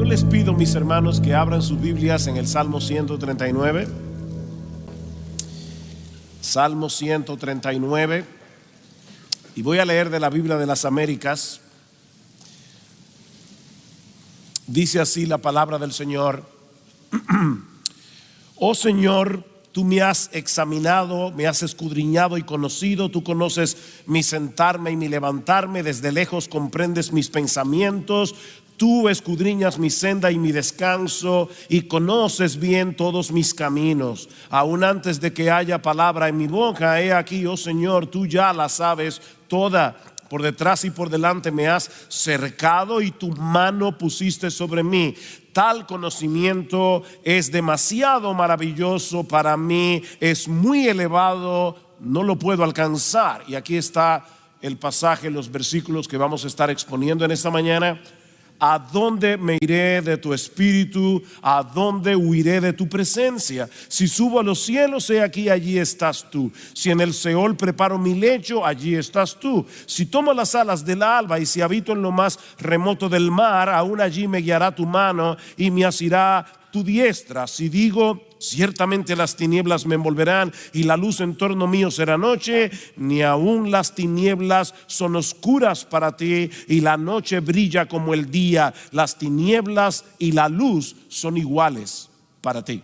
les pido, mis hermanos, que abran sus Biblias en el Salmo 139. Salmo 139. Y voy a leer de la Biblia de las Américas. Dice así la palabra del Señor. Oh Señor, tú me has examinado, me has escudriñado y conocido. Tú conoces mi sentarme y mi levantarme. Desde lejos comprendes mis pensamientos. Tú escudriñas mi senda y mi descanso, y conoces bien todos mis caminos. Aún antes de que haya palabra en mi boca, he aquí, oh Señor, tú ya la sabes toda. Por detrás y por delante me has cercado, y tu mano pusiste sobre mí. Tal conocimiento es demasiado maravilloso para mí, es muy elevado, no lo puedo alcanzar. Y aquí está el pasaje, los versículos que vamos a estar exponiendo en esta mañana. ¿A dónde me iré de tu espíritu? ¿A dónde huiré de tu presencia? Si subo a los cielos, he aquí, allí estás tú. Si en el Seol preparo mi lecho, allí estás tú. Si tomo las alas del alba y si habito en lo más remoto del mar, aún allí me guiará tu mano y me asirá tu diestra. Si digo, ciertamente las tinieblas me envolverán y la luz en torno mío será noche, ni aun las tinieblas son oscuras para ti, y la noche brilla como el día. Las tinieblas y la luz son iguales para ti.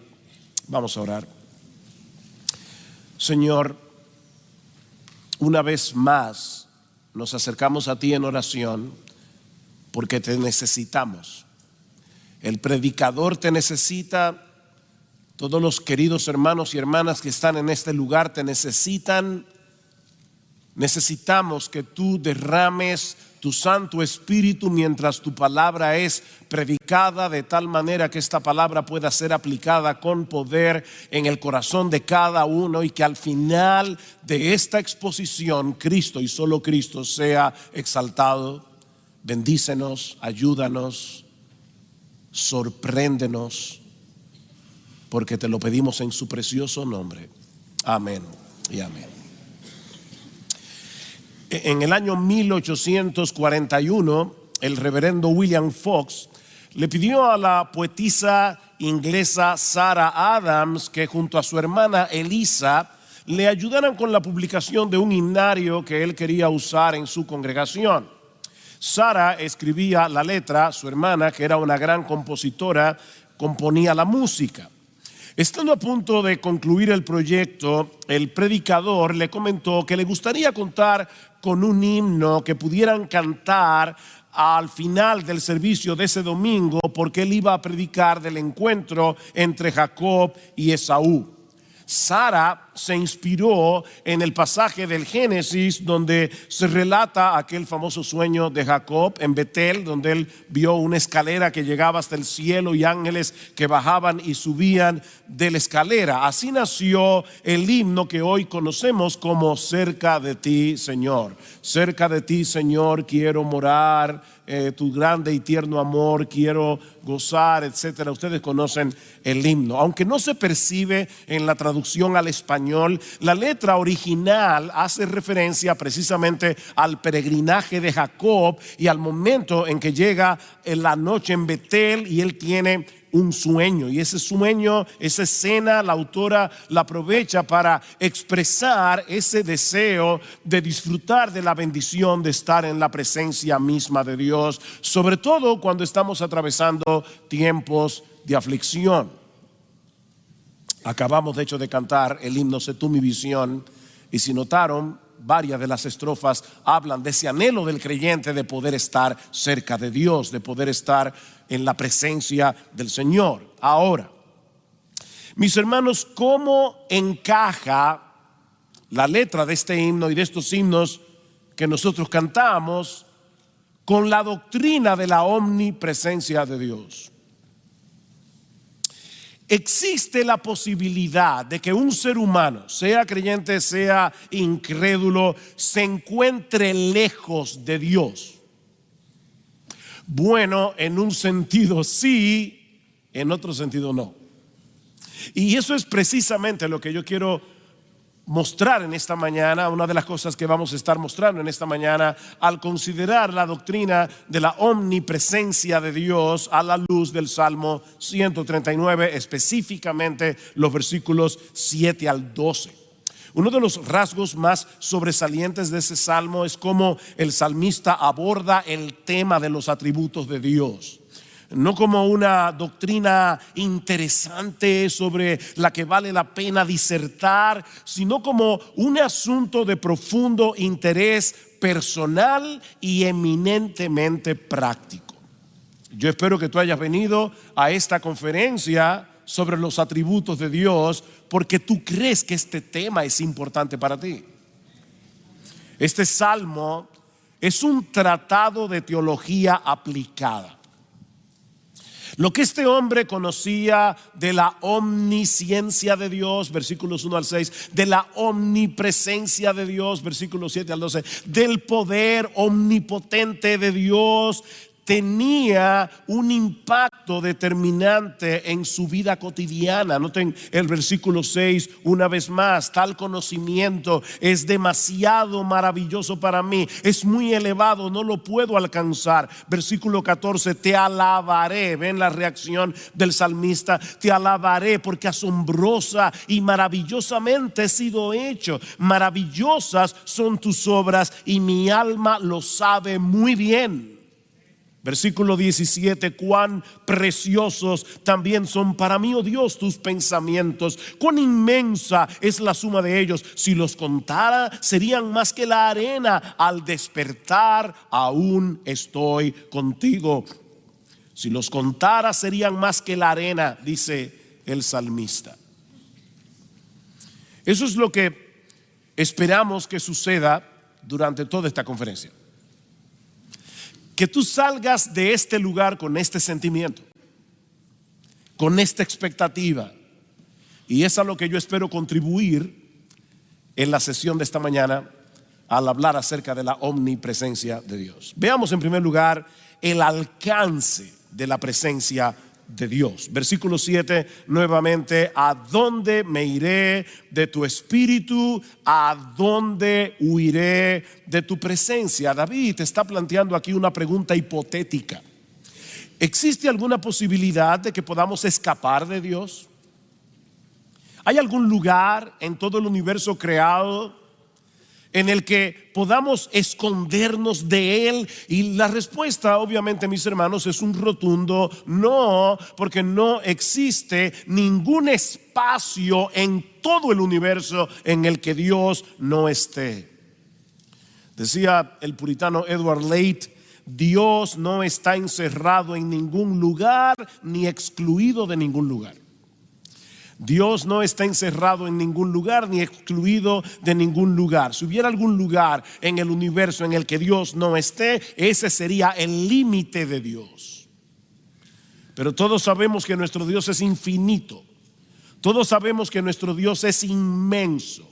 Vamos a orar. Señor, una vez más nos acercamos a ti en oración porque te necesitamos. El predicador te necesita. Todos los queridos hermanos y hermanas que están en este lugar te necesitan. Necesitamos que tú derrames tu Santo Espíritu mientras tu palabra es predicada, de tal manera que esta palabra pueda ser aplicada con poder en el corazón de cada uno, y que al final de esta exposición Cristo y solo Cristo sea exaltado. Bendícenos, ayúdanos, sorpréndenos, porque te lo pedimos en su precioso nombre. Amén y amén. En el año 1841, el reverendo William Fox le pidió a la poetisa inglesa Sarah Adams que junto a su hermana Eliza le ayudaran con la publicación de un himnario que él quería usar en su congregación. Sarah escribía la letra, su hermana, que era una gran compositora, componía la música. Estando a punto de concluir el proyecto, el predicador le comentó que le gustaría contar con un himno que pudieran cantar al final del servicio de ese domingo, porque él iba a predicar del encuentro entre Jacob y Esaú. Sara se inspiró en el pasaje del Génesis donde se relata aquel famoso sueño de Jacob en Betel, donde él vio una escalera que llegaba hasta el cielo y ángeles que bajaban y subían de la escalera. Así nació el himno que hoy conocemos como Cerca de ti, Señor. Cerca de ti, Señor, quiero morar, tu grande y tierno amor quiero gozar, etcétera. Ustedes conocen el himno. Aunque no se percibe en la traducción al español, la letra original hace referencia precisamente al peregrinaje de Jacob y al momento en que llega en la noche en Betel y él tiene un sueño, y ese sueño, esa escena, la autora la aprovecha para expresar ese deseo de disfrutar de la bendición de estar en la presencia misma de Dios, sobre todo cuando estamos atravesando tiempos de aflicción. Acabamos de hecho de cantar el himno Sé tú mi visión, y si notaron, varias de las estrofas hablan de ese anhelo del creyente de poder estar cerca de Dios, de poder estar en la presencia del Señor. Ahora, mis hermanos, ¿cómo encaja la letra de este himno y de estos himnos que nosotros cantamos con la doctrina de la omnipresencia de Dios? Existe la posibilidad de que un ser humano, sea creyente, sea incrédulo, se encuentre lejos de Dios. Bueno, en un sentido sí, en otro sentido no. Y eso es precisamente lo que yo quiero mostrar en esta mañana, una de las cosas que vamos a estar mostrando en esta mañana al considerar la doctrina de la omnipresencia de Dios a la luz del Salmo 139, específicamente los versículos 7 al 12. Uno de los rasgos más sobresalientes de ese salmo es cómo el salmista aborda el tema de los atributos de Dios. No como una doctrina interesante sobre la que vale la pena disertar, sino como un asunto de profundo interés personal y eminentemente práctico. Yo espero que tú hayas venido a esta conferencia sobre los atributos de Dios porque tú crees que este tema es importante para ti. Este salmo es un tratado de teología aplicada. Lo que este hombre conocía de la omnisciencia de Dios, versículos 1 al 6, de la omnipresencia de Dios, versículos 7 al 12, del poder omnipotente de Dios, tenía un impacto determinante en su vida cotidiana. Noten el versículo 6 una vez más: tal conocimiento es demasiado maravilloso para mí, es muy elevado, no lo puedo alcanzar. Versículo 14: te alabaré. Ven la reacción del salmista: te alabaré porque asombrosa y maravillosamente he sido hecho. Maravillosas son tus obras y mi alma lo sabe muy bien. Versículo 17: cuán preciosos también son para mí, oh Dios, tus pensamientos. Cuán inmensa es la suma de ellos. Si los contara, serían más que la arena. Al despertar, aún estoy contigo. Si los contara, serían más que la arena, dice el salmista. Eso es lo que esperamos que suceda durante toda esta conferencia. Que tú salgas de este lugar con este sentimiento, con esta expectativa. Y es a lo que yo espero contribuir en la sesión de esta mañana al hablar acerca de la omnipresencia de Dios. Veamos en primer lugar el alcance de la presencia de Dios. Versículo 7 nuevamente: ¿a dónde me iré de tu espíritu? ¿A dónde huiré de tu presencia? David está planteando aquí una pregunta hipotética. ¿Existe alguna posibilidad de que podamos escapar de Dios? ¿Hay algún lugar en todo el universo creado en el que podamos escondernos de Él? Y la respuesta, obviamente, mis hermanos, es un rotundo no, porque no existe ningún espacio en todo el universo en el que Dios no esté. Decía el puritano Edward Leite: Dios no está encerrado en ningún lugar ni excluido de ningún lugar. Dios no está encerrado en ningún lugar ni excluido de ningún lugar. Si hubiera algún lugar en el universo en el que Dios no esté, ese sería el límite de Dios. Pero todos sabemos que nuestro Dios es infinito. Todos sabemos que nuestro Dios es inmenso.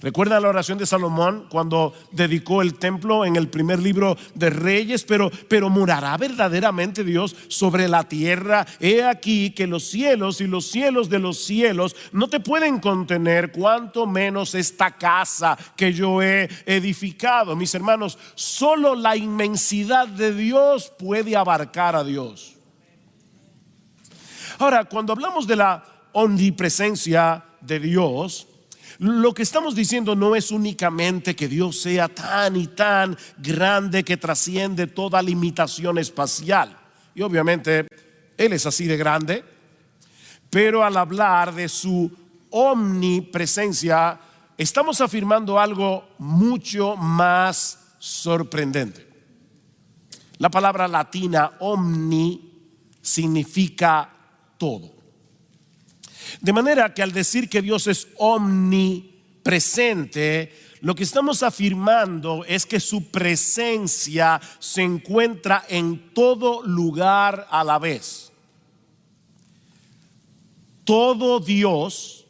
¿Recuerdan la oración de Salomón cuando dedicó el templo en el primer libro de Reyes? Pero morará verdaderamente Dios sobre la tierra. He aquí que los cielos y los cielos de los cielos no te pueden contener, cuanto menos esta casa que yo he edificado. Mis hermanos, solo la inmensidad de Dios puede abarcar a Dios. Ahora, cuando hablamos de la omnipresencia de Dios, lo que estamos diciendo no es únicamente que Dios sea tan y tan grande que trasciende toda limitación espacial. Y obviamente Él es así de grande. Pero al hablar de su omnipresencia, estamos afirmando algo mucho más sorprendente. La palabra latina omni significa todo. De manera que al decir que Dios es omnipresente, lo que estamos afirmando es que su presencia se encuentra en todo lugar a la vez. Todo Dios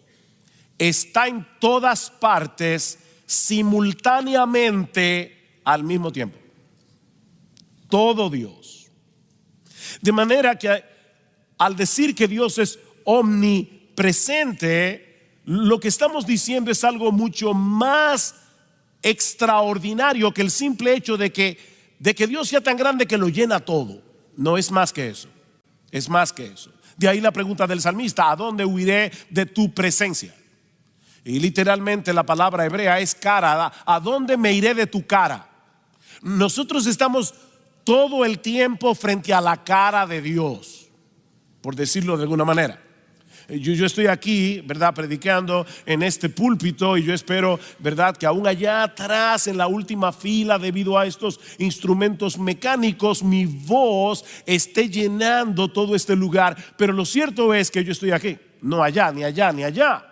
está en todas partes simultáneamente al mismo tiempo. Todo Dios. De manera que al decir que Dios es omnipresente, lo que estamos diciendo es algo mucho más extraordinario que el simple hecho de que Dios sea tan grande que lo llena todo. No es más que eso. Es más que eso. De ahí la pregunta del salmista: ¿a dónde huiré de tu presencia? Y literalmente la palabra hebrea es cara. ¿A dónde me iré de tu cara? Nosotros estamos todo el tiempo frente a la cara de Dios, por decirlo de alguna manera. Yo estoy aquí, ¿verdad?, predicando en este púlpito, y yo espero, ¿verdad?, que aún allá atrás en la última fila, debido a estos instrumentos mecánicos, mi voz esté llenando todo este lugar. Pero lo cierto es que yo estoy aquí, no allá, ni allá, ni allá.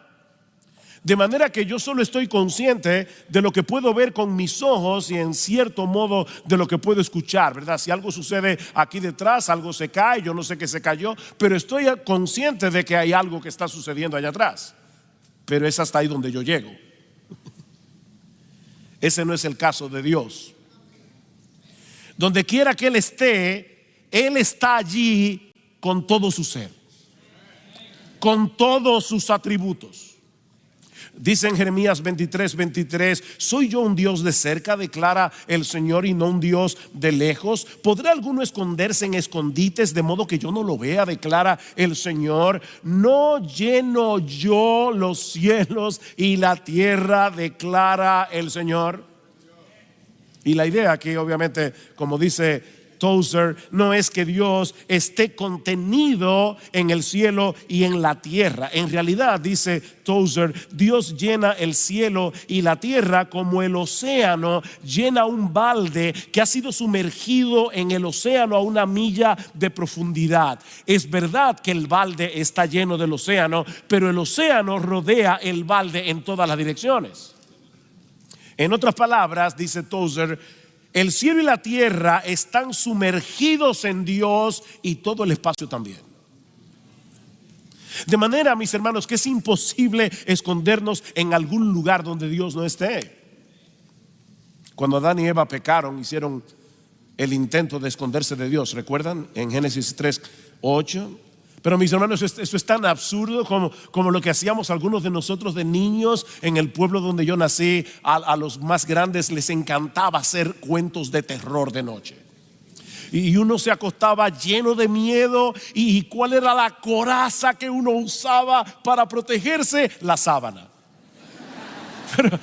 De manera que yo solo estoy consciente de lo que puedo ver con mis ojos y en cierto modo de lo que puedo escuchar, ¿verdad? Si algo sucede aquí detrás, algo se cae, yo no sé qué se cayó, pero estoy consciente de que hay algo que está sucediendo allá atrás. Pero es hasta ahí donde yo llego. Ese no es el caso de Dios. Donde quiera que Él está allí con todo su ser, con todos sus atributos. Dice en Jeremías 23:23: ¿soy yo un Dios de cerca, declara el Señor, y no un Dios de lejos? ¿Podrá alguno esconderse en escondites de modo que yo no lo vea?, declara el Señor. ¿No lleno yo los cielos y la tierra?, declara el Señor. Y la idea aquí, obviamente, como dice Tozer, no es que Dios esté contenido en el cielo y en la tierra. En realidad, dice Tozer, Dios llena el cielo y la tierra como el océano llena un balde que ha sido sumergido en el océano a 1 milla de profundidad. Es verdad que el balde está lleno del océano, pero el océano rodea el balde en todas las direcciones. En otras palabras, dice Tozer, el cielo y la tierra están sumergidos en Dios y todo el espacio también. De manera, mis hermanos, que es imposible escondernos en algún lugar donde Dios no esté. Cuando Adán y Eva pecaron, hicieron el intento de esconderse de Dios, ¿recuerdan? En Génesis 3:8. Pero mis hermanos, eso es tan absurdo como lo que hacíamos algunos de nosotros de niños en el pueblo donde yo nací. A los más grandes les encantaba hacer cuentos de terror de noche. Y uno se acostaba lleno de miedo. ¿Y cuál era la coraza que uno usaba para protegerse? La sábana. Pero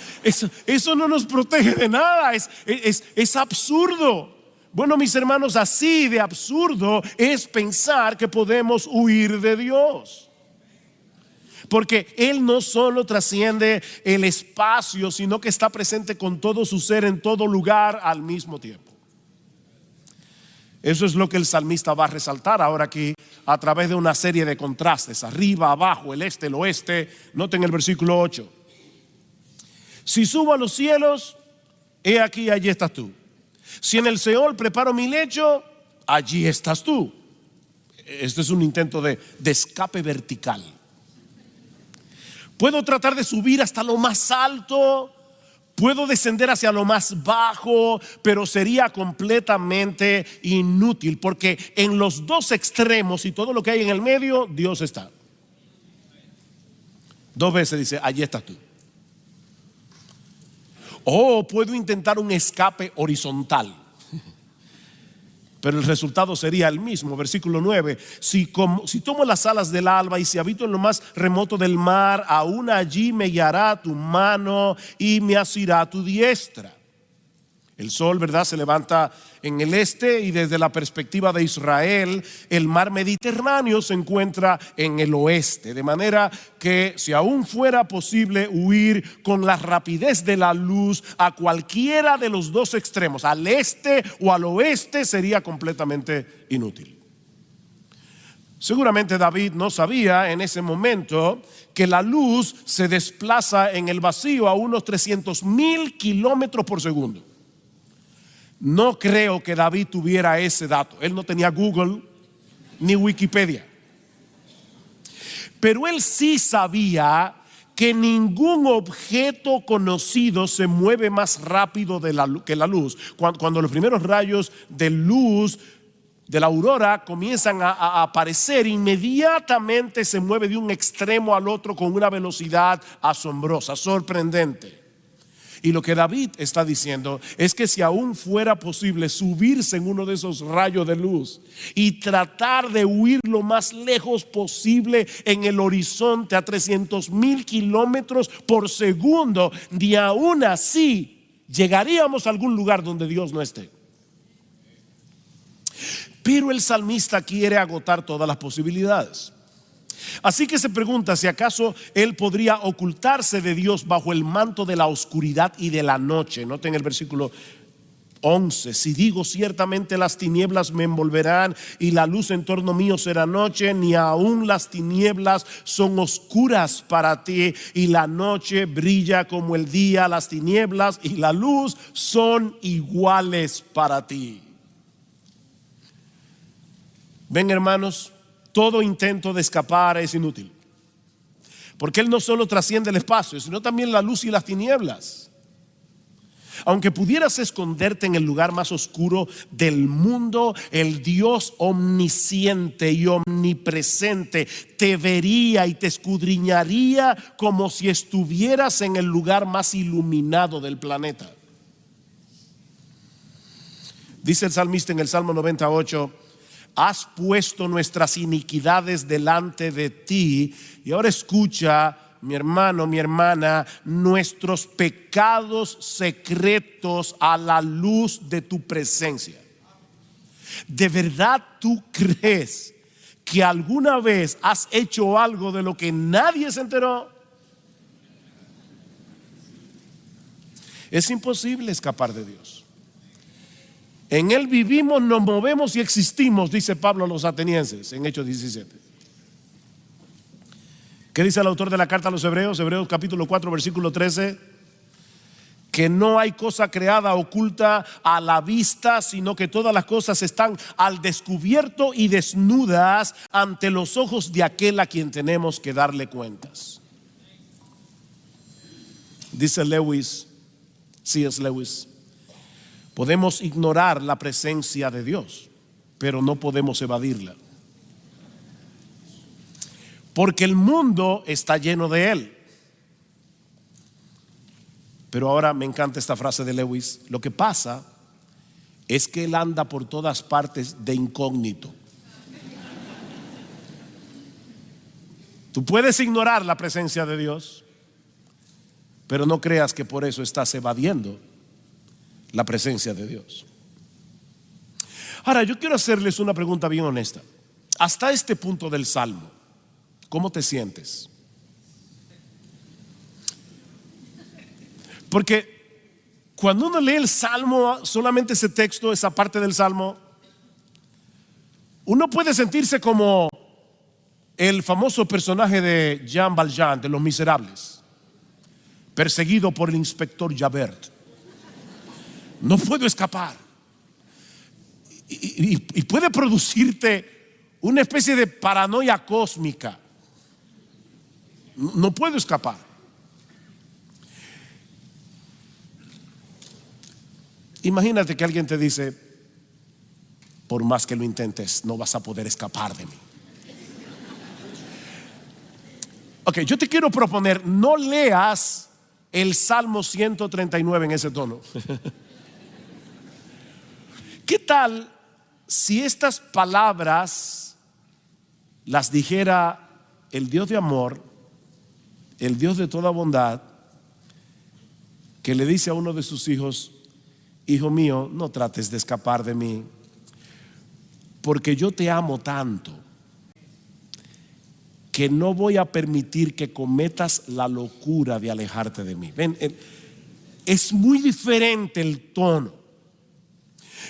eso no nos protege de nada. Es absurdo. Bueno, mis hermanos, así de absurdo es pensar que podemos huir de Dios. Porque Él no solo trasciende el espacio, sino que está presente con todo su ser en todo lugar al mismo tiempo. Eso es lo que el salmista va a resaltar ahora aquí a través de una serie de contrastes: arriba, abajo, el este, el oeste. Noten el versículo 8. Si subo a los cielos, he aquí, allí estás tú. Si en el Seol preparo mi lecho, allí estás tú. Este es un intento de escape vertical. Puedo tratar de subir hasta lo más alto, puedo descender hacia lo más bajo, pero sería completamente inútil, porque en los dos extremos y todo lo que hay en el medio, Dios está. 2 veces dice: allí estás tú. O puedo intentar un escape horizontal, pero el resultado sería el mismo. Versículo 9: si tomo las alas del alba y si habito en lo más remoto del mar, aún allí me guiará tu mano y me asirá tu diestra. El sol, ¿verdad?, se levanta en el este, y desde la perspectiva de Israel, el mar Mediterráneo se encuentra en el oeste. De manera que si aún fuera posible huir con la rapidez de la luz a cualquiera de los dos extremos, al este o al oeste, sería completamente inútil. Seguramente David no sabía en ese momento que la luz se desplaza en el vacío a unos 300,000 kilómetros por segundo. No creo que David tuviera ese dato. Él no tenía Google ni Wikipedia. Pero él sí sabía que ningún objeto conocido se mueve más rápido que la luz. Cuando los primeros rayos de luz de la aurora comienzan a aparecer, inmediatamente se mueve de un extremo al otro con una velocidad asombrosa, sorprendente. Y lo que David está diciendo es que si aún fuera posible subirse en uno de esos rayos de luz y tratar de huir lo más lejos posible en el horizonte a 300,000 kilómetros por segundo, ni aún así llegaríamos a algún lugar donde Dios no esté. Pero el salmista quiere agotar todas las posibilidades. Así que se pregunta si acaso él podría ocultarse de Dios bajo el manto de la oscuridad y de la noche. Noten el versículo 11: si digo ciertamente las tinieblas me envolverán y la luz en torno mío será noche, ni aún las tinieblas son oscuras para ti, y la noche brilla como el día, las tinieblas y la luz son iguales para ti. Ven, hermanos, todo intento de escapar es inútil, porque Él no solo trasciende el espacio, sino también la luz y las tinieblas. Aunque pudieras esconderte en el lugar más oscuro del mundo, el Dios omnisciente y omnipresente te vería y te escudriñaría como si estuvieras en el lugar más iluminado del planeta. Dice el salmista en el Salmo 98: has puesto nuestras iniquidades delante de ti. Y ahora escucha, mi hermano, mi hermana, nuestros pecados secretos a la luz de tu presencia. ¿De verdad tú crees que alguna vez has hecho algo de lo que nadie se enteró? Es imposible escapar de Dios. En Él vivimos, nos movemos y existimos, dice Pablo a los atenienses en Hechos 17. ¿Qué dice el autor de la carta a los Hebreos? Hebreos capítulo 4 versículo 13: que no hay cosa creada oculta a la vista, sino que todas las cosas están al descubierto y desnudas ante los ojos de aquel a quien tenemos que darle cuentas. Dice C.S. Lewis: podemos ignorar la presencia de Dios, pero no podemos evadirla, porque el mundo está lleno de Él. Pero ahora me encanta esta frase de Lewis: lo que pasa es que Él anda por todas partes de incógnito. Tú puedes ignorar la presencia de Dios, pero no creas que por eso estás evadiendo la presencia de Dios. Ahora, yo quiero hacerles una pregunta bien honesta. Hasta este punto del Salmo, ¿cómo te sientes? Porque cuando uno lee el Salmo, solamente ese texto, esa parte del Salmo, uno puede sentirse como el famoso personaje de Jean Valjean de Los Miserables, perseguido por el inspector Javert. No puedo escapar. Y puede producirte una especie de paranoia cósmica. No puedo escapar. Imagínate que alguien te dice: por más que lo intentes, no vas a poder escapar de mí. Ok, yo te quiero proponer: no leas el Salmo 139 en ese tono. ¿Qué tal si estas palabras las dijera el Dios de amor, el Dios de toda bondad, que le dice a uno de sus hijos: hijo mío, no trates de escapar de mí, porque yo te amo tanto que no voy a permitir que cometas la locura de alejarte de mí? Ven, es muy diferente el tono.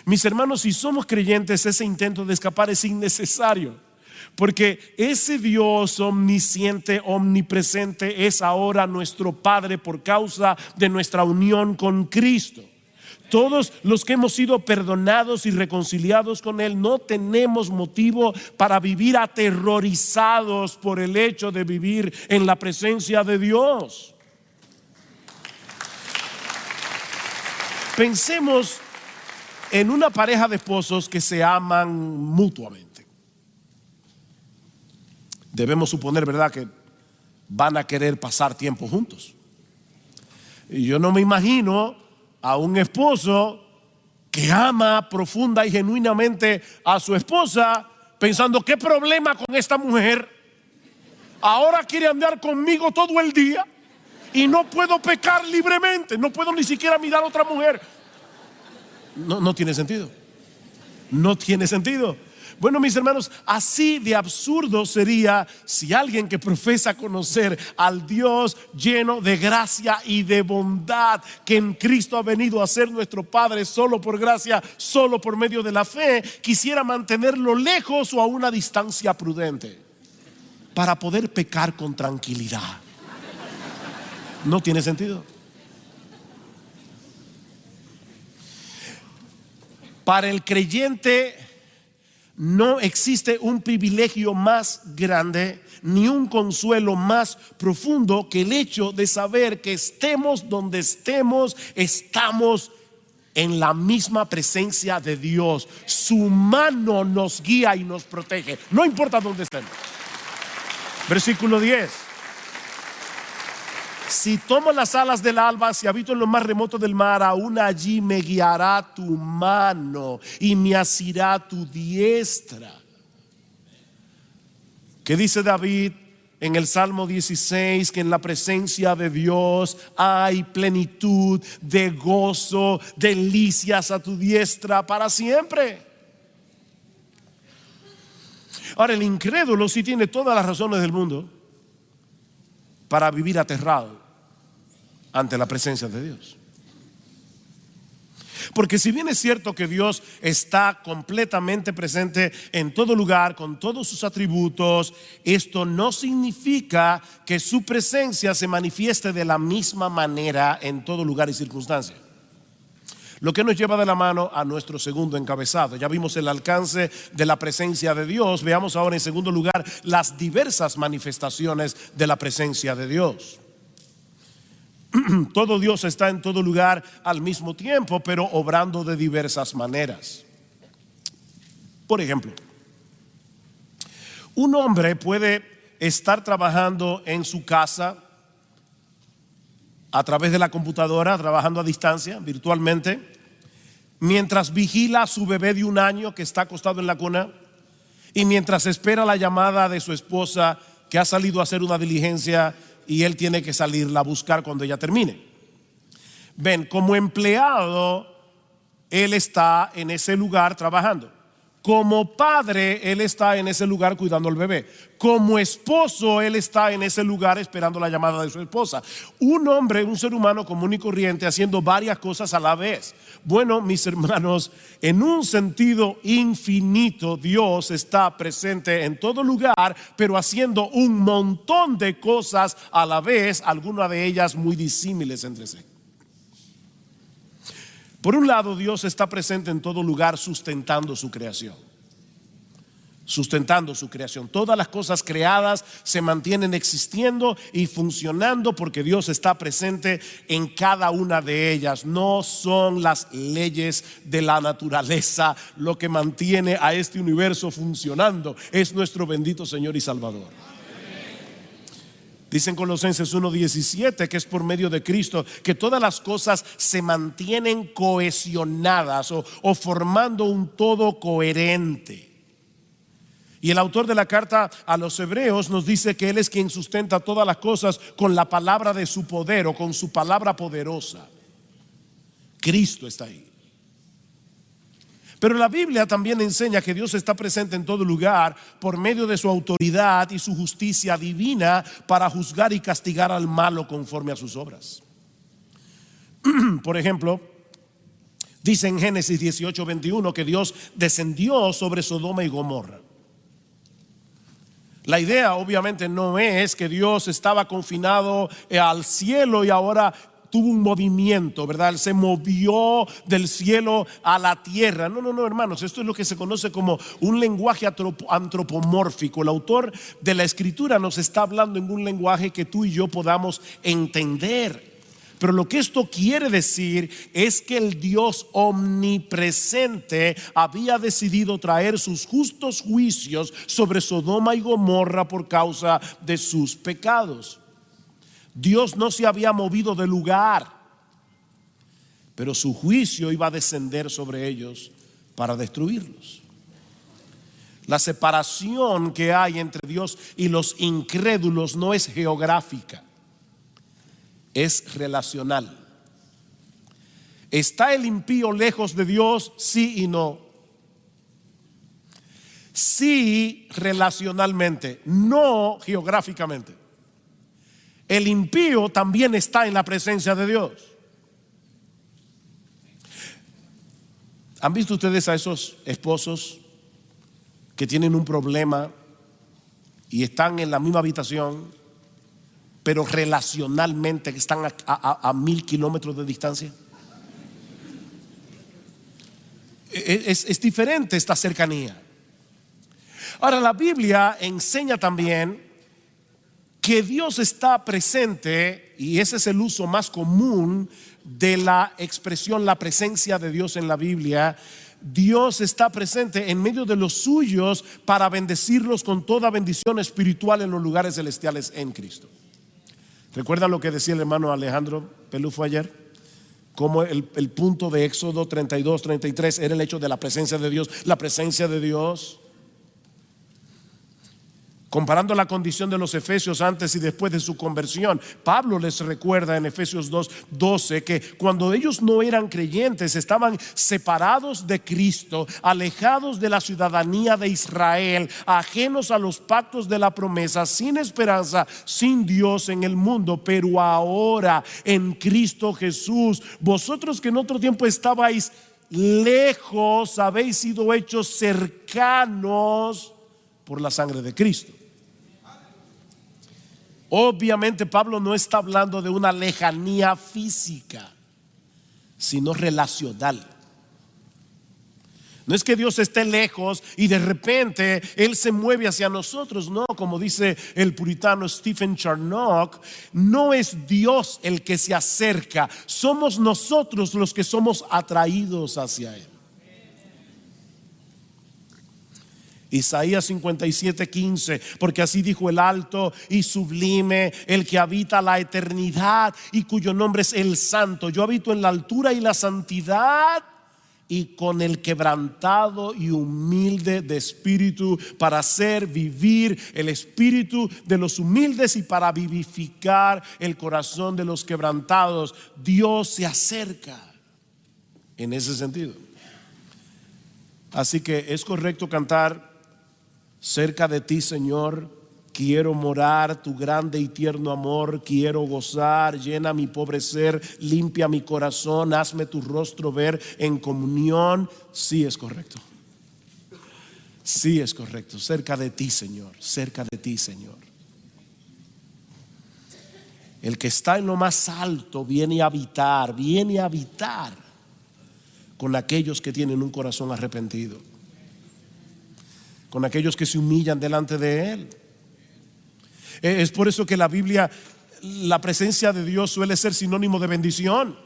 Mis hermanos, si somos creyentes, ese intento de escapar es innecesario, porque ese Dios omnisciente, omnipresente, es ahora nuestro Padre por causa de nuestra unión con Cristo. Todos los que hemos sido perdonados y reconciliados con Él, no tenemos motivo para vivir aterrorizados por el hecho de vivir en la presencia de Dios. en una pareja de esposos que se aman mutuamente. Debemos suponer, ¿verdad?, que van a querer pasar tiempo juntos. Y yo no me imagino a un esposo que ama profunda y genuinamente a su esposa pensando: ¿qué problema con esta mujer? Ahora quiere andar conmigo todo el día y no puedo pecar libremente, no puedo ni siquiera mirar a otra mujer. No tiene sentido. No tiene sentido. Bueno, mis hermanos, así de absurdo sería si alguien que profesa conocer al Dios lleno de gracia y de bondad, que en Cristo ha venido a ser nuestro Padre solo por gracia, solo por medio de la fe, quisiera mantenerlo lejos o a una distancia prudente para poder pecar con tranquilidad. No tiene sentido. Para el creyente no existe un privilegio más grande ni un consuelo más profundo que el hecho de saber que estemos donde estemos, estamos en la misma presencia de Dios. Su mano nos guía y nos protege, no importa dónde estemos. Versículo 10. Si tomo las alas del alba, si habito en lo más remoto del mar, aún allí me guiará tu mano y me asirá tu diestra. ¿Qué dice David en el Salmo 16? Que en la presencia de Dios hay plenitud de gozo, delicias a tu diestra para siempre. Ahora, el incrédulo sí tiene todas las razones del mundo para vivir aterrado ante la presencia de Dios. Porque si bien es cierto que Dios está completamente presente en todo lugar, con todos sus atributos, esto no significa que su presencia se manifieste de la misma manera en todo lugar y circunstancia. Lo que nos lleva de la mano a nuestro segundo encabezado. Ya vimos el alcance de la presencia de Dios. Veamos ahora en segundo lugar las diversas manifestaciones de la presencia de Dios. Todo Dios está en todo lugar al mismo tiempo, pero obrando de diversas maneras. Por ejemplo, un hombre puede estar trabajando en su casa a través de la computadora, trabajando a distancia, virtualmente, mientras vigila a su bebé de 1 año que está acostado en la cuna y mientras espera la llamada de su esposa que ha salido a hacer una diligencia y él tiene que salirla a buscar cuando ella termine. Ven, como empleado, él está en ese lugar trabajando. Como padre, él está en ese lugar cuidando al bebé. Como esposo, él está en ese lugar esperando la llamada de su esposa. Un hombre, un ser humano común y corriente, haciendo varias cosas a la vez. Bueno, mis hermanos, en un sentido infinito, Dios está presente en todo lugar, pero haciendo un montón de cosas a la vez, algunas de ellas muy disímiles entre sí. Por un lado, Dios está presente en todo lugar sustentando su creación. Sustentando su creación. Todas las cosas creadas se mantienen existiendo y funcionando porque Dios está presente en cada una de ellas. No son las leyes de la naturaleza lo que mantiene a este universo funcionando. Es nuestro bendito Señor y Salvador. Dicen Colosenses 1:17 que es por medio de Cristo que todas las cosas se mantienen cohesionadas o formando un todo coherente. Y el autor de la carta a los Hebreos nos dice que Él es quien sustenta todas las cosas con la palabra de su poder o con su palabra poderosa. Cristo está ahí. Pero la Biblia también enseña que Dios está presente en todo lugar por medio de su autoridad y su justicia divina para juzgar y castigar al malo conforme a sus obras. Por ejemplo, dice en Génesis 18:21 que Dios descendió sobre Sodoma y Gomorra. La idea obviamente no es que Dios estaba confinado al cielo y ahora tuvo un movimiento, ¿verdad? Él se movió del cielo a la tierra. No, hermanos, esto es lo que se conoce como un lenguaje antropomórfico. El autor de la escritura nos está hablando en un lenguaje que tú y yo podamos entender. Pero lo que esto quiere decir es que el Dios omnipresente había decidido traer sus justos juicios sobre Sodoma y Gomorra por causa de sus pecados. Dios no se había movido de lugar, pero su juicio iba a descender sobre ellos para destruirlos. La separación que hay entre Dios y los incrédulos no es geográfica, es relacional. ¿Está el impío lejos de Dios? Sí y no. Sí, relacionalmente, no geográficamente. El impío también está en la presencia de Dios. ¿Han visto ustedes a esos esposos que tienen un problema y están en la misma habitación, pero relacionalmente están a 1000 kilómetros de distancia? Es diferente esta cercanía. Ahora, la Biblia enseña también que Dios está presente, y ese es el uso más común de la expresión la presencia de Dios en la Biblia. Dios está presente en medio de los suyos para bendecirlos con toda bendición espiritual en los lugares celestiales en Cristo. ¿Recuerdan lo que decía el hermano Alejandro Pelufo ayer? Como el punto de Éxodo 32, 33 era el hecho de la presencia de Dios. La presencia de Dios, comparando la condición de los efesios antes y después de su conversión, Pablo les recuerda en Efesios 2:12 que cuando ellos no eran creyentes, estaban separados de Cristo, alejados de la ciudadanía de Israel, ajenos a los pactos de la promesa, sin esperanza, sin Dios en el mundo. Pero ahora en Cristo Jesús, vosotros que en otro tiempo estabais lejos, habéis sido hechos cercanos por la sangre de Cristo. Obviamente Pablo no está hablando de una lejanía física, sino relacional. No es que Dios esté lejos y de repente Él se mueve hacia nosotros. No, como dice el puritano Stephen Charnock, no es Dios el que se acerca, somos nosotros los que somos atraídos hacia Él. Isaías 57:15, porque así dijo el alto y sublime, el que habita la eternidad y cuyo nombre es el Santo. Yo habito en la altura y la santidad, y con el quebrantado y humilde de espíritu, para hacer vivir el espíritu de los humildes y para vivificar el corazón de los quebrantados. Dios se acerca en ese sentido. Así que es correcto cantar: cerca de ti, Señor, quiero morar, tu grande y tierno amor quiero gozar. Llena mi pobre ser, limpia mi corazón, hazme tu rostro ver en comunión. Sí, es correcto. Sí, es correcto. Cerca de ti, Señor, cerca de ti, Señor. El que está en lo más alto viene a habitar con aquellos que tienen un corazón arrepentido, con aquellos que se humillan delante de Él. Es por eso que la Biblia, la presencia de Dios suele ser sinónimo de bendición.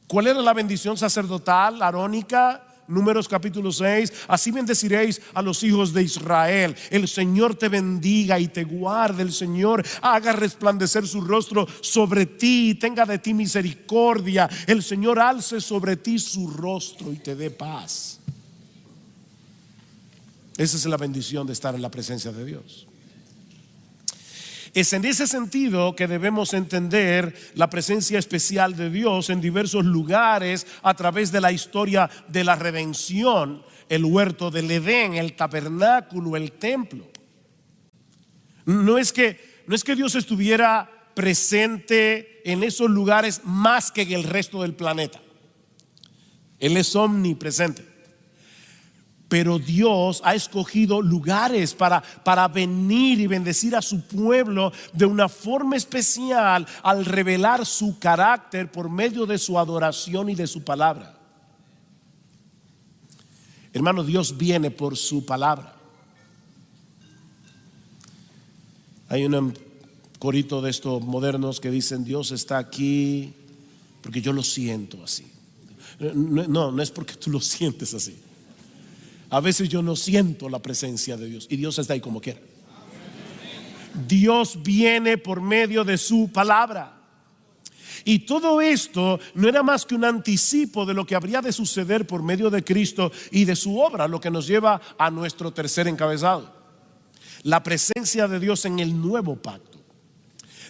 ¿Cuál era la bendición sacerdotal, arónica? Números capítulo 6: así bendeciréis a los hijos de Israel. El Señor te bendiga y te guarde. El Señor haga resplandecer su rostro sobre ti y tenga de ti misericordia. El Señor alce sobre ti su rostro y te dé paz. Esa es la bendición de estar en la presencia de Dios. Es en ese sentido que debemos entender la presencia especial de Dios en diversos lugares a través de la historia de la redención: el huerto del Edén, el tabernáculo, el templo. No es que Dios estuviera presente en esos lugares más que en el resto del planeta. Él es omnipresente. Pero Dios ha escogido lugares para venir y bendecir a su pueblo de una forma especial al revelar su carácter por medio de su adoración y de su palabra. Hermano, Dios viene por su palabra. Hay una corito de estos modernos que dicen Dios está aquí porque yo lo siento así. No es porque tú lo sientes así. A veces yo no siento la presencia de Dios y Dios está ahí como quiera. Dios viene por medio de su palabra. Y todo esto no era más que un anticipo de lo que habría de suceder por medio de Cristo y de su obra, lo que nos lleva a nuestro tercer encabezado: la presencia de Dios en el nuevo pacto.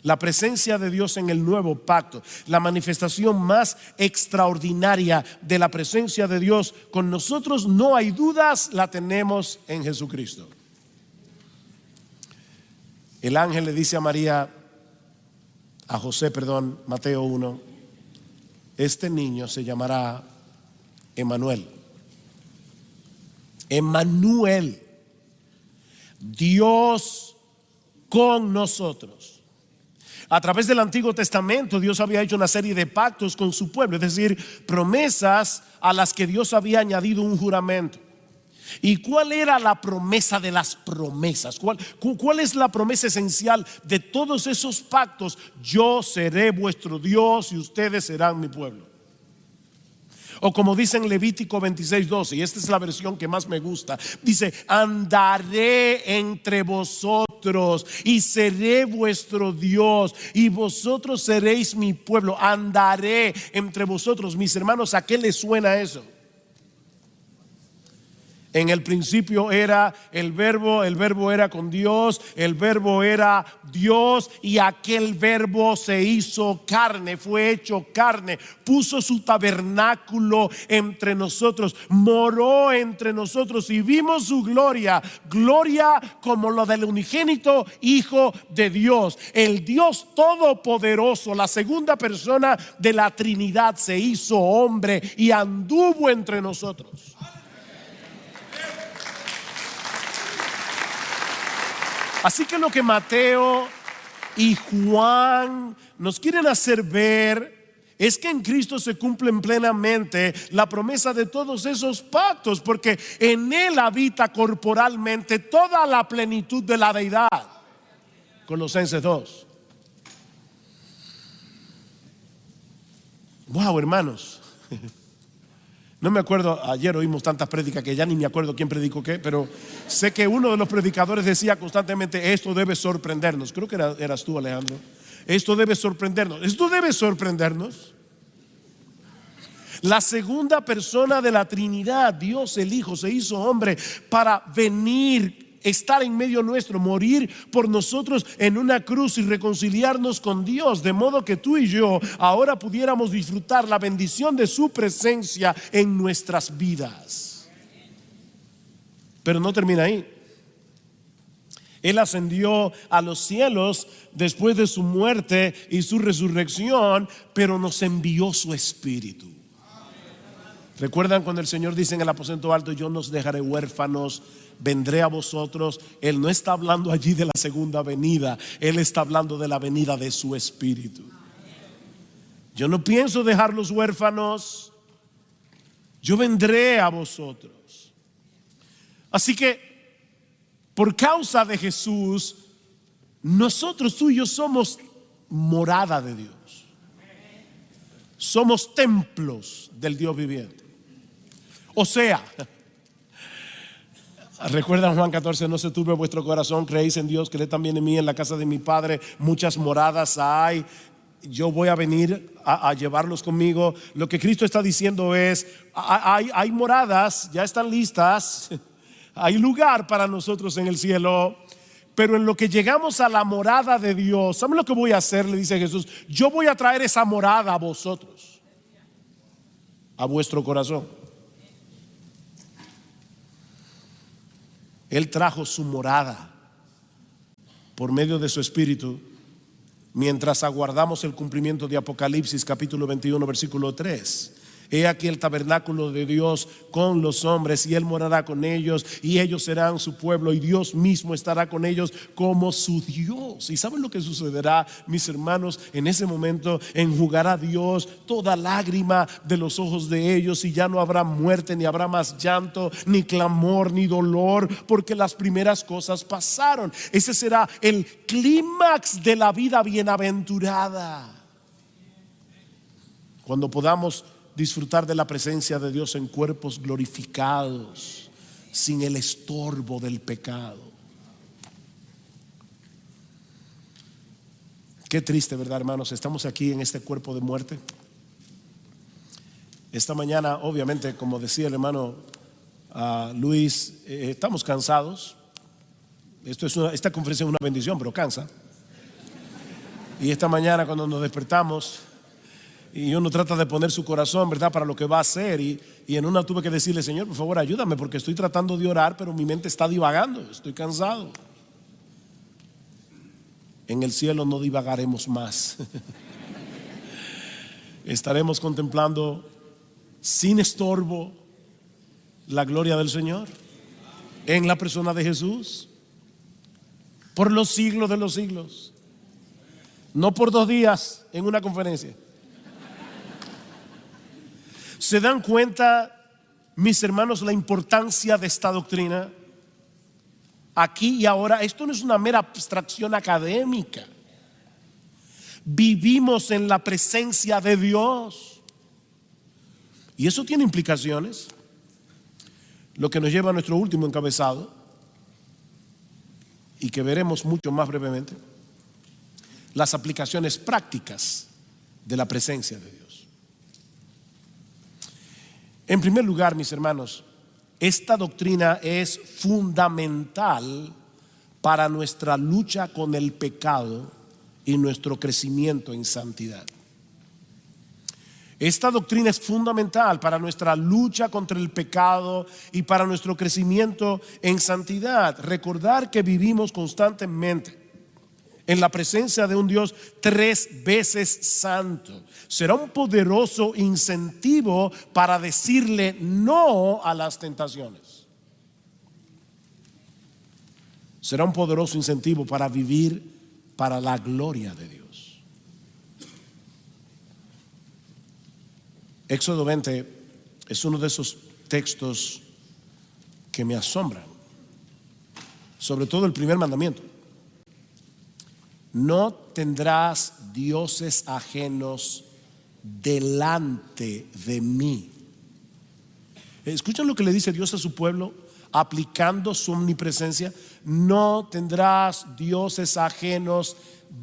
La presencia de Dios en el nuevo pacto, la manifestación más extraordinaria de la presencia de Dios con nosotros, no hay dudas, la tenemos en Jesucristo. El ángel le dice a José, Mateo 1, este niño se llamará Emmanuel. Emmanuel, Dios con nosotros. A través del Antiguo Testamento Dios había hecho una serie de pactos con su pueblo, es decir, promesas a las que Dios había añadido un juramento. ¿Y cuál era la promesa de las promesas? ¿Cuál es la promesa esencial de todos esos pactos? Yo seré vuestro Dios y ustedes serán mi pueblo. O como dice en Levítico 26:12, y esta es la versión que más me gusta, dice: andaré entre vosotros y seré vuestro Dios y vosotros seréis mi pueblo. Andaré entre vosotros. Mis hermanos, ¿a qué les suena eso? En el principio era el verbo era con Dios, el verbo era Dios y aquel verbo se hizo carne, fue hecho carne, puso su tabernáculo entre nosotros, moró entre nosotros y vimos su gloria, gloria como la del unigénito Hijo de Dios. El Dios Todopoderoso, la segunda persona de la Trinidad, se hizo hombre y anduvo entre nosotros. Así que lo que Mateo y Juan nos quieren hacer ver es que en Cristo se cumplen plenamente la promesa de todos esos pactos, porque en Él habita corporalmente toda la plenitud de la deidad. Colosenses 2. Wow, hermanos. No me acuerdo, ayer oímos tantas prédicas que ya ni me acuerdo quién predicó qué, pero sé que uno de los predicadores decía constantemente: esto debe sorprendernos. Creo que eras tú, Alejandro. Esto debe sorprendernos. Esto debe sorprendernos. La segunda persona de la Trinidad, Dios el Hijo, se hizo hombre para venir, estar en medio nuestro, morir por nosotros en una cruz y reconciliarnos con Dios, de modo que tú y yo ahora pudiéramos disfrutar la bendición de su presencia en nuestras vidas. Pero no termina ahí. Él ascendió a los cielos después de su muerte y su resurrección, pero nos envió su Espíritu. ¿Recuerdan cuando el Señor dice en el aposento alto: yo no os dejaré huérfanos, vendré a vosotros? Él no está hablando allí de la segunda venida, Él está hablando de la venida de su Espíritu. Yo no pienso dejarlos huérfanos, yo vendré a vosotros. Así que por causa de Jesús, nosotros, tú y yo, somos morada de Dios. Somos templos del Dios viviente. O sea, recuerdan Juan 14: no se turbe vuestro corazón, creéis en Dios, creed también en mí. En la casa de mi Padre muchas moradas hay. Yo voy a venir a llevarlos conmigo. Lo que Cristo está diciendo es: hay moradas, ya están listas, hay lugar para nosotros en el cielo. Pero en lo que llegamos a la morada de Dios, ¿saben lo que voy a hacer? Le dice Jesús: yo voy a traer esa morada a vosotros, a vuestro corazón. Él trajo su morada por medio de su Espíritu, mientras aguardamos el cumplimiento de Apocalipsis capítulo 21 versículo 3. He aquí el tabernáculo de Dios con los hombres, y Él morará con ellos, y ellos serán su pueblo, y Dios mismo estará con ellos como su Dios. ¿Y saben lo que sucederá, mis hermanos? En ese momento enjugará Dios toda lágrima de los ojos de ellos, y ya no habrá muerte, ni habrá más llanto, ni clamor, ni dolor, porque las primeras cosas pasaron. Ese será el clímax de la vida bienaventurada, cuando podamos disfrutar de la presencia de Dios en cuerpos glorificados, sin el estorbo del pecado. Qué triste, ¿verdad, hermanos? Estamos aquí en este cuerpo de muerte. Esta mañana, obviamente, como decía el hermano Luis, estamos cansados. Esta conferencia es una bendición, pero cansa. Y esta mañana, cuando nos despertamos, y uno trata de poner su corazón, ¿verdad?, para lo que va a hacer, y en una tuve que decirle: Señor, por favor, ayúdame, porque estoy tratando de orar, pero mi mente está divagando, estoy cansado. En el cielo no divagaremos más. Estaremos contemplando sin estorbo la gloria del Señor en la persona de Jesús por los siglos de los siglos. No por 2 días en una conferencia. ¿Se dan cuenta, mis hermanos, la importancia de esta doctrina? Aquí y ahora, esto no es una mera abstracción académica. Vivimos en la presencia de Dios, y eso tiene implicaciones, lo que nos lleva a nuestro último encabezado, y que veremos mucho más brevemente: las aplicaciones prácticas de la presencia de Dios. En primer lugar, mis hermanos, esta doctrina es fundamental para nuestra lucha con el pecado y nuestro crecimiento en santidad. Esta doctrina es fundamental para nuestra lucha contra el pecado y para nuestro crecimiento en santidad. Recordar que vivimos constantemente en la presencia de un Dios 3 veces santo será un poderoso incentivo para decirle no a las tentaciones. Será un poderoso incentivo para vivir para la gloria de Dios. Éxodo 20 es uno de esos textos que me asombran, sobre todo el primer mandamiento: no tendrás dioses ajenos delante de mí. ¿Escuchan lo que le dice Dios a su pueblo aplicando su omnipresencia? No tendrás dioses ajenos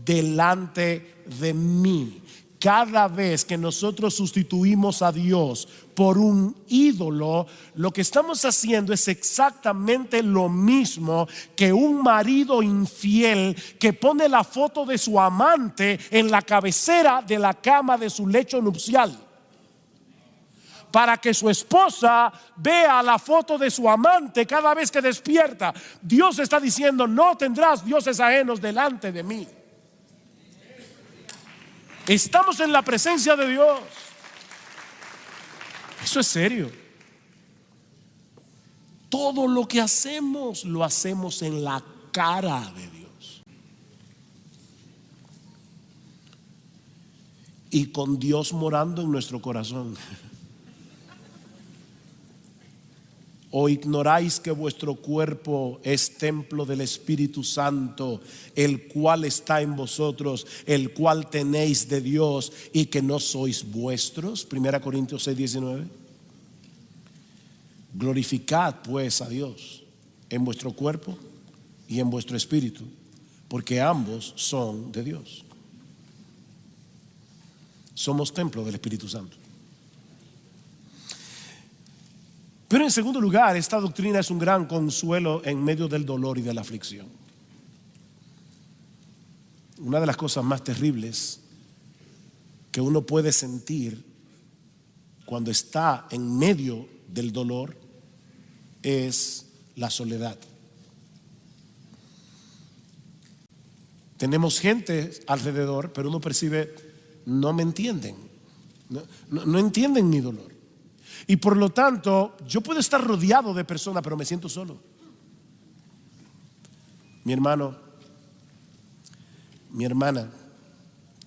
delante de mí. Cada vez que nosotros sustituimos a Dios por un ídolo, lo que estamos haciendo es exactamente lo mismo que un marido infiel que pone la foto de su amante en la cabecera de la cama de su lecho nupcial, para que su esposa vea la foto de su amante cada vez que despierta. Dios está diciendo: no tendrás dioses ajenos delante de mí. Estamos en la presencia de Dios. Eso es serio. Todo lo que hacemos lo hacemos en la cara de Dios, y con Dios morando en nuestro corazón. ¿O ignoráis que vuestro cuerpo es templo del Espíritu Santo, el cual está en vosotros, el cual tenéis de Dios, y que no sois vuestros? 1 Corintios 6:19. Glorificad pues a Dios en vuestro cuerpo y en vuestro espíritu, porque ambos son de Dios. Somos templo del Espíritu Santo. Pero en segundo lugar, esta doctrina es un gran consuelo en medio del dolor y de la aflicción. Una de las cosas más terribles que uno puede sentir cuando está en medio del dolor es la soledad. Tenemos gente alrededor, pero uno percibe: no me entienden, no entienden mi dolor. Y por lo tanto, yo puedo estar rodeado de personas, pero me siento solo. Mi hermano, mi hermana,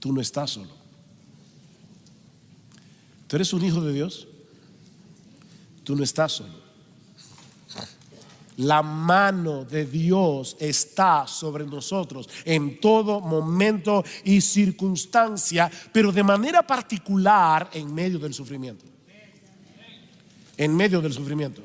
tú no estás solo. Tú eres un hijo de Dios. Tú no estás solo. La mano de Dios está sobre nosotros en todo momento y circunstancia, pero de manera particular en medio del sufrimiento. En medio del sufrimiento.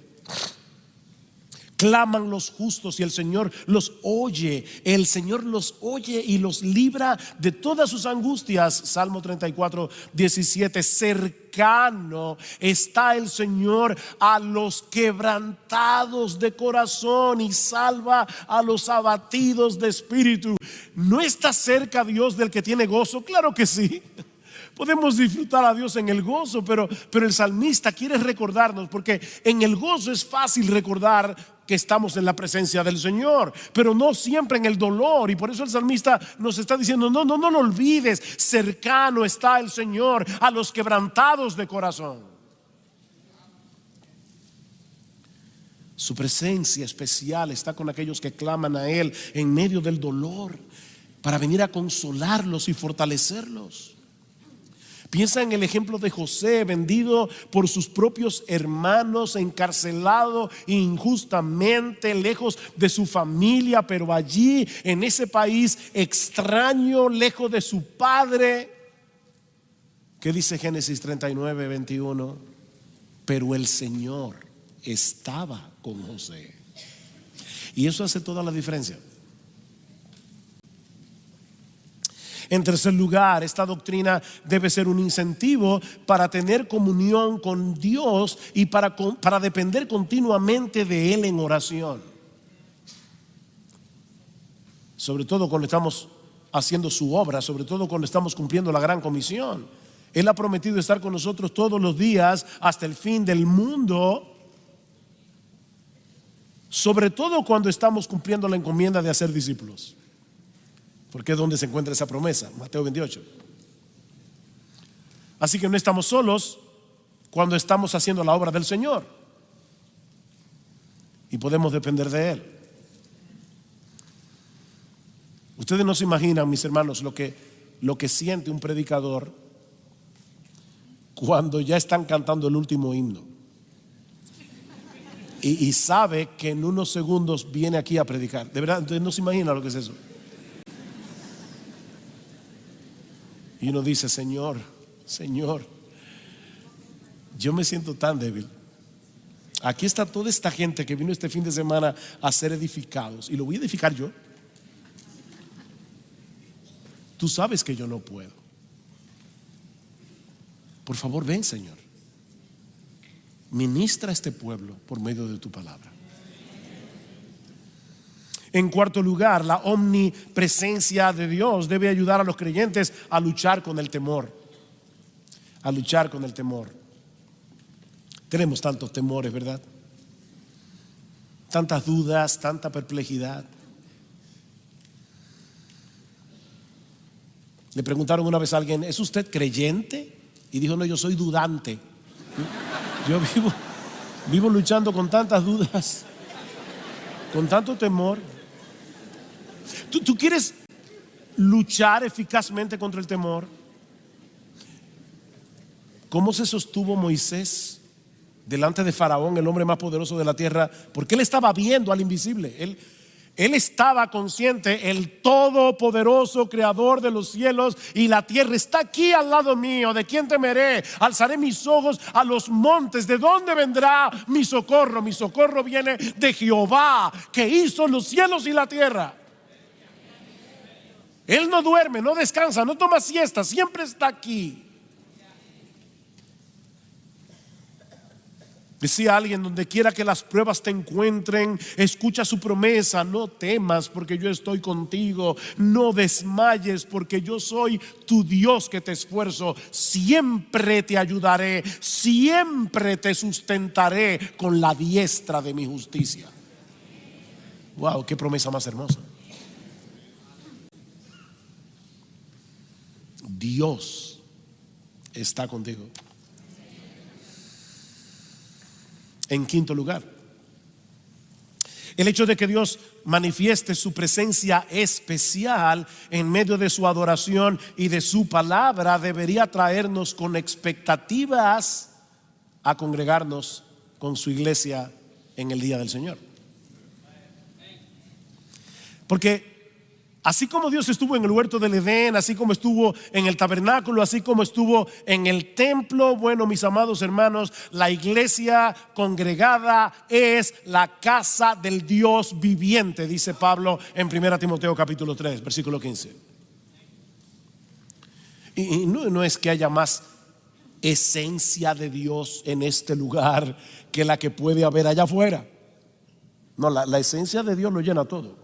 Claman los justos y el Señor los oye. El Señor los oye y los libra de todas sus angustias. Salmo 34, 17. Cercano está el Señor a los quebrantados de corazón y salva a los abatidos de espíritu. ¿No está cerca Dios del que tiene gozo? Claro que sí. Podemos disfrutar a Dios en el gozo, pero el salmista quiere recordarnos, porque en el gozo es fácil recordar que estamos en la presencia del Señor, pero no siempre en el dolor. Y por eso el salmista nos está diciendo: no lo olvides, cercano está el Señor a los quebrantados de corazón. Su presencia especial está con aquellos que claman a Él en medio del dolor, para venir a consolarlos y fortalecerlos. Piensa en el ejemplo de José, vendido por sus propios hermanos, encarcelado injustamente, lejos de su familia, pero allí en ese país extraño, lejos de su padre. ¿Qué dice Génesis 39, 21? Pero el Señor estaba con José. Y eso hace toda la diferencia. En tercer lugar, esta doctrina debe ser un incentivo para tener comunión con Dios y para depender continuamente de Él en oración. Sobre todo cuando estamos haciendo su obra, sobre todo cuando estamos cumpliendo la gran comisión. Él ha prometido estar con nosotros todos los días hasta el fin del mundo. Sobre todo cuando estamos cumpliendo la encomienda de hacer discípulos. Porque es donde se encuentra esa promesa, Mateo 28. Así que no estamos solos cuando estamos haciendo la obra del Señor. Y podemos depender de Él. Ustedes no se imaginan, mis hermanos, lo que siente un predicador cuando ya están cantando el último himno. Y sabe que en unos segundos viene aquí a predicar. De verdad, ustedes no se imaginan lo que es eso. Y uno dice: Señor, yo me siento tan débil. Aquí está toda esta gente que vino este fin de semana a ser edificados, y lo voy a edificar yo. Tú sabes que yo no puedo. Por favor, ven, Señor. Ministra a este pueblo por medio de tu palabra. En cuarto lugar, la omnipresencia de Dios debe ayudar a los creyentes a luchar con el temor. A luchar con el temor. Tenemos tantos temores, ¿verdad? Tantas dudas, tanta perplejidad. Le preguntaron una vez a alguien: ¿es usted creyente? Y dijo: no, yo soy dudante. Yo vivo luchando con tantas dudas, con tanto temor. ¿Tú quieres luchar eficazmente contra el temor? ¿Cómo se sostuvo Moisés delante de Faraón, el hombre más poderoso de la tierra? Porque él estaba viendo al invisible. Él estaba consciente: el todopoderoso creador de los cielos y la tierra está aquí al lado mío. ¿De quién temeré? Alzaré mis ojos a los montes. ¿De dónde vendrá mi socorro? Mi socorro viene de Jehová, que hizo los cielos y la tierra. Él no duerme, no descansa, no toma siesta, siempre está aquí. Decía alguien: donde quiera que las pruebas te encuentren, escucha su promesa: no temas, porque yo estoy contigo. No desmayes, porque yo soy tu Dios que te esfuerzo. Siempre te ayudaré, siempre te sustentaré con la diestra de mi justicia. Wow, qué promesa más hermosa. Dios está contigo. En quinto lugar, el hecho de que Dios manifieste su presencia especial en medio de su adoración y de su palabra debería traernos con expectativas a congregarnos con su iglesia en el día del Señor. Porque así como Dios estuvo en el huerto del Edén, así como estuvo en el tabernáculo, así como estuvo en el templo, bueno, mis amados hermanos, la iglesia congregada es la casa del Dios viviente, dice Pablo en 1 Timoteo capítulo 3, versículo 15. Y no es que haya más esencia de Dios en este lugar que la que puede haber allá afuera. No, la esencia de Dios lo llena todo.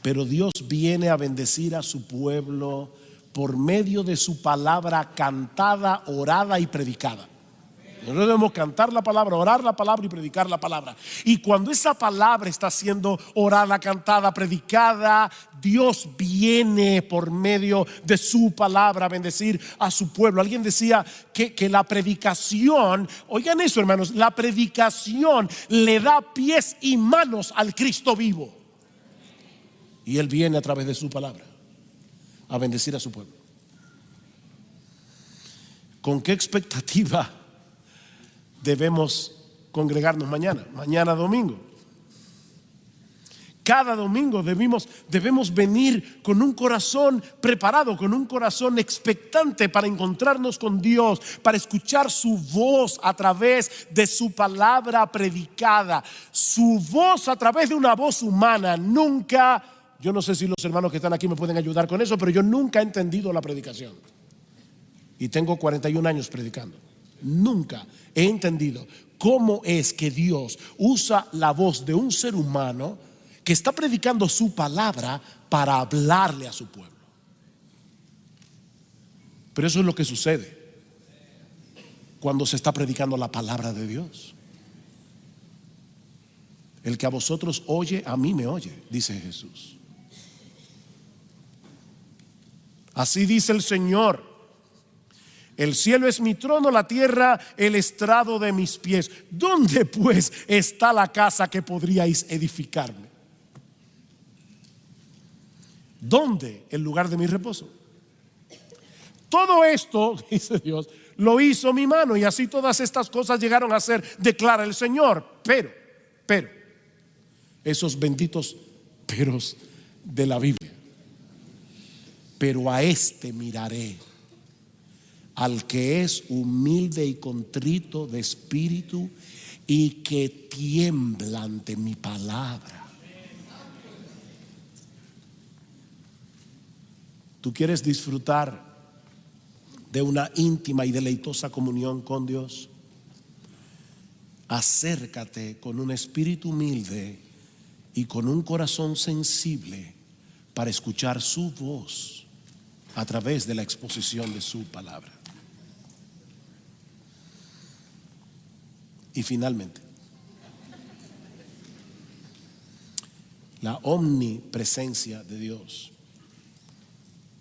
Pero Dios viene a bendecir a su pueblo por medio de su palabra cantada, orada y predicada. Nosotros debemos cantar la palabra, orar la palabra y predicar la palabra. Y cuando esa palabra está siendo orada, cantada, predicada, Dios viene por medio de su palabra a bendecir a su pueblo. Alguien decía que la predicación, oigan eso hermanos, la predicación le da pies y manos al Cristo vivo. Y Él viene a través de su palabra a bendecir a su pueblo. ¿Con qué expectativa debemos congregarnos mañana? Mañana domingo. Cada domingo debemos venir con un corazón preparado, con un corazón expectante para encontrarnos con Dios, para escuchar su voz a través de su palabra predicada. Su voz a través de una voz humana. Nunca, yo no sé si los hermanos que están aquí me pueden ayudar con eso, pero yo nunca he entendido la predicación. Y tengo 41 años predicando. Nunca he entendido cómo es que Dios usa la voz de un ser humano que está predicando su palabra para hablarle a su pueblo. Pero eso es lo que sucede cuando se está predicando la palabra de Dios. El que a vosotros oye, a mí me oye, dice Jesús. Así dice el Señor: el cielo es mi trono, la tierra el estrado de mis pies. ¿Dónde pues está la casa que podríais edificarme? ¿Dónde el lugar de mi reposo? Todo esto, dice Dios, lo hizo mi mano, y así todas estas cosas llegaron a ser, declara el Señor. Pero, esos benditos peros de la Biblia. Pero a este miraré, al que es humilde y contrito de espíritu y que tiembla ante mi palabra. ¿Tú quieres disfrutar de una íntima y deleitosa comunión con Dios? Acércate con un espíritu humilde y con un corazón sensible para escuchar su voz a través de la exposición de su palabra. Y finalmente, la omnipresencia de Dios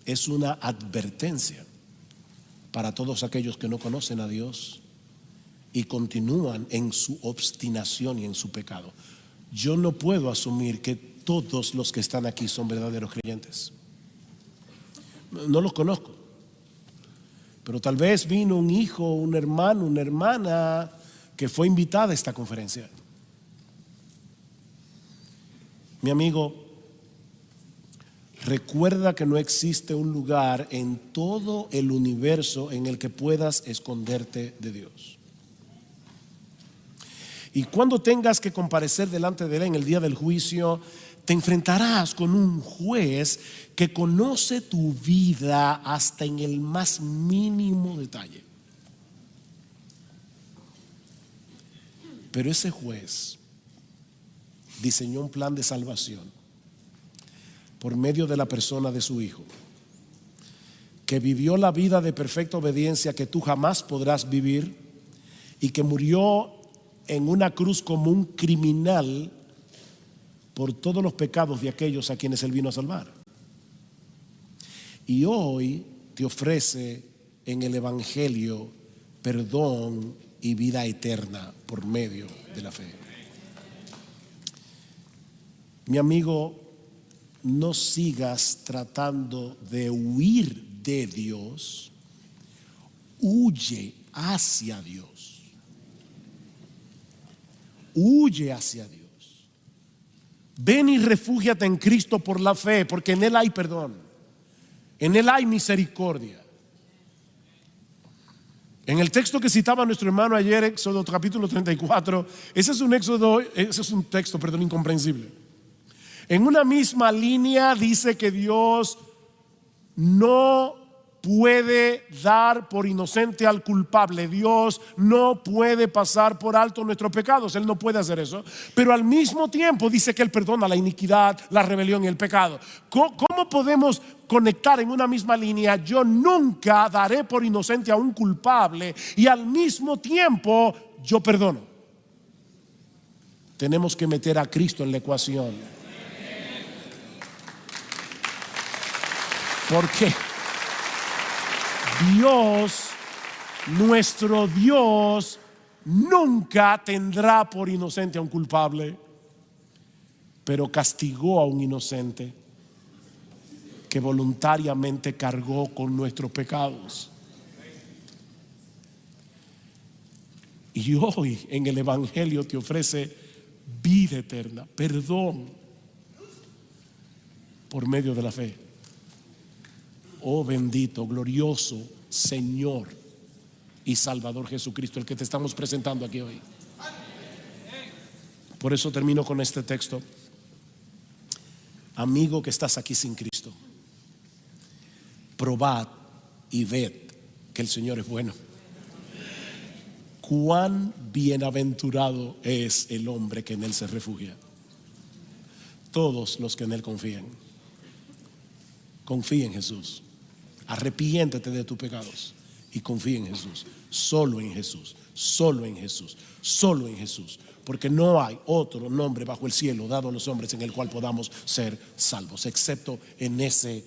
es una advertencia para todos aquellos que no conocen a Dios y continúan en su obstinación y en su pecado. Yo no puedo asumir que todos los que están aquí son verdaderos creyentes. No los conozco, pero tal vez vino un hijo, un hermano, una hermana que fue invitada a esta conferencia. Mi amigo, recuerda que no existe un lugar en todo el universo en el que puedas esconderte de Dios. Y cuando tengas que comparecer delante de Él en el día del juicio, te enfrentarás con un juez que conoce tu vida hasta en el más mínimo detalle. Pero ese juez diseñó un plan de salvación por medio de la persona de su Hijo, que vivió la vida de perfecta obediencia que tú jamás podrás vivir, y que murió en una cruz como un criminal por todos los pecados de aquellos a quienes Él vino a salvar. Y hoy te ofrece en el Evangelio perdón y vida eterna por medio de la fe. Mi amigo, no sigas tratando de huir de Dios, huye hacia Dios. Huye hacia Dios. Ven y refúgiate en Cristo por la fe, porque en Él hay perdón, en Él hay misericordia. En el texto que citaba nuestro hermano ayer, Éxodo capítulo 34, ese es un texto incomprensible. En una misma línea dice que Dios no puede dar por inocente al culpable. Dios no puede pasar por alto nuestros pecados. Él no puede hacer eso. Pero al mismo tiempo dice que Él perdona la iniquidad, la rebelión y el pecado. ¿Cómo podemos conectar en una misma línea? Yo nunca daré por inocente a un culpable y al mismo tiempo yo perdono. Tenemos que meter a Cristo en la ecuación. ¿Por qué? Dios, nuestro Dios, nunca tendrá por inocente a un culpable, pero castigó a un inocente que voluntariamente cargó con nuestros pecados. Y hoy en el Evangelio te ofrece vida eterna, perdón por medio de la fe. Oh bendito, glorioso Señor y Salvador Jesucristo, el que te estamos presentando aquí hoy. Por eso termino con este texto. Amigo que estás aquí sin Cristo, probad y ved que el Señor es bueno. Cuán bienaventurado es el hombre que en Él se refugia. Todos los que en Él confían. Confía en Jesús. Arrepiéntete de tus pecados y confía en Jesús. Solo en Jesús. Solo en Jesús. Solo en Jesús. Porque no hay otro nombre bajo el cielo dado a los hombres en el cual podamos ser salvos, excepto en ese